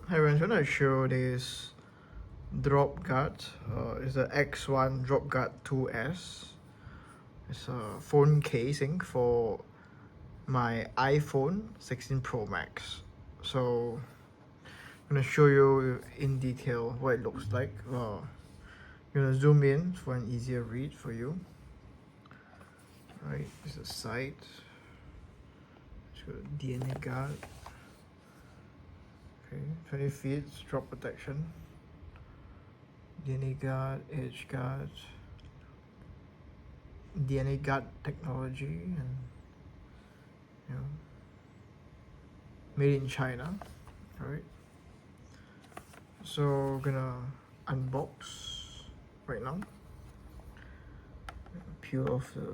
Hi everyone, I'm going to show this drop guard. It's a X.One Dropguard 2S. It's a phone casing for my iPhone 16 Pro Max. So I'm going to show you in detail what it looks like. I'm going to zoom in for an easier read for you. Right, this is the side. It's got a DNA guard. Okay, 20 feet drop protection. DNA guard, edge guard, DNA guard technology, and made in China. Alright. So we're gonna unbox right now. Peel off the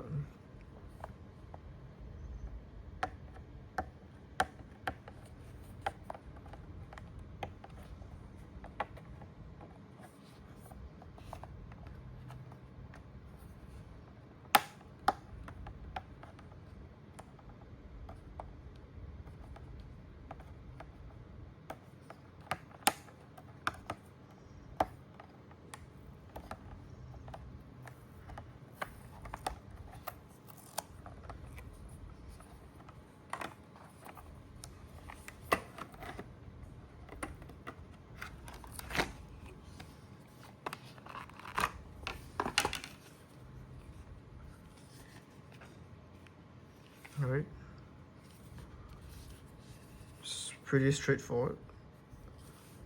Alright. It's pretty straightforward.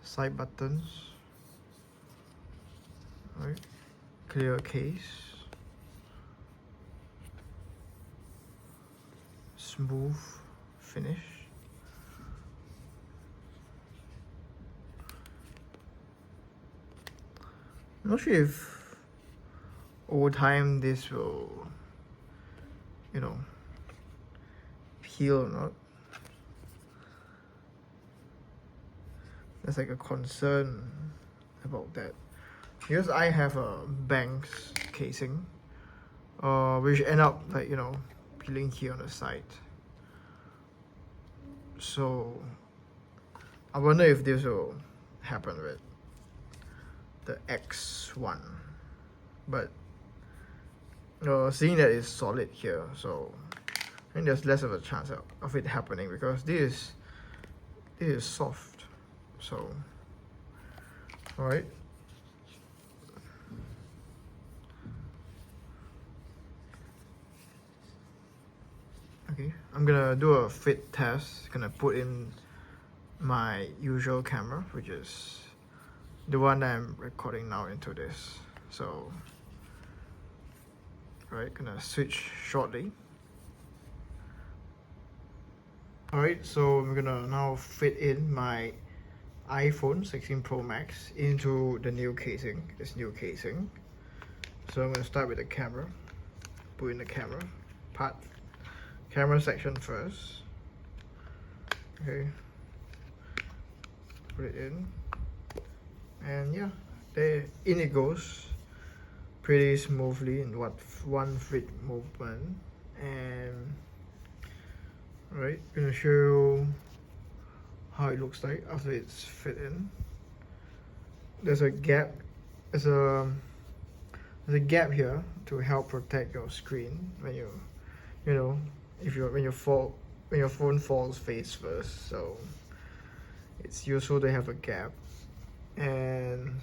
Side buttons. Alright. Clear case. Smooth finish. I'm not sure if over time this will, peel or not. There's like a concern about that. Because I have a Banks casing, which end up like, peeling here on the side. So I wonder if this will happen with the X1. But seeing that it's solid here, so I think there's less of a chance of it happening because this is soft. So alright. Okay, I'm gonna do a fit test. Gonna put in my usual camera, which is the one that I'm recording now into this. So alright, gonna switch shortly. Alright, so I'm gonna now fit in my iPhone 16 Pro Max into the new casing, this new casing. So I'm gonna start with the camera. Put in the camera section first. Okay, put it in, and yeah, in it goes pretty smoothly in one fit movement. And alright, gonna show you how it looks like after it's fit in. There's a gap. There's a gap here to help protect your screen when when your phone falls face first. So it's useful to have a gap. And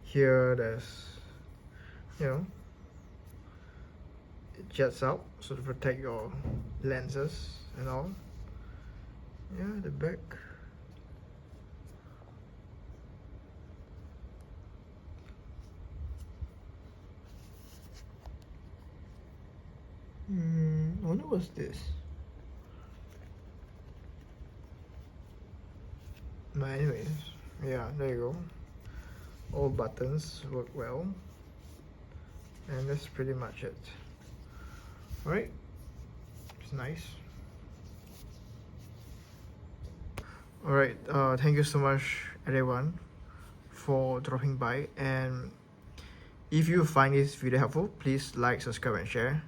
here there's it jets out so to protect your lenses and all. Yeah, the back. I wonder what's this. But anyways, yeah, there you go. All buttons work well. And that's pretty much it. Alright, it's nice. Alright, thank you so much everyone for dropping by, and if you find this video helpful, please like, subscribe and share.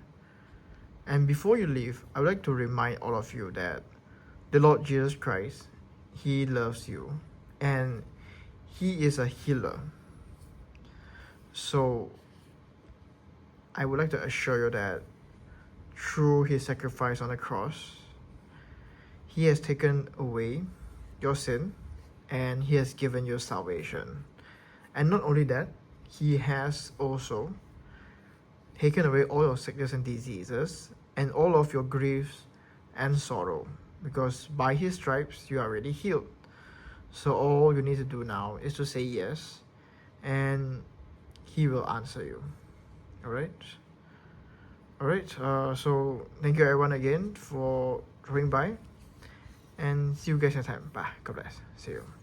And before you leave, I would like to remind all of you that the Lord Jesus Christ, He loves you, and he is a healer. So I would like to assure you that through his sacrifice on the cross, he has taken away your sin and he has given you salvation. And not only that, he has also taken away all your sickness and diseases and all of your griefs and sorrow, because by his stripes you are already healed. So all you need to do now is to say yes, and he will answer you. Alright? So thank you everyone again for dropping by, and see you guys next time. Bye. God bless. See you.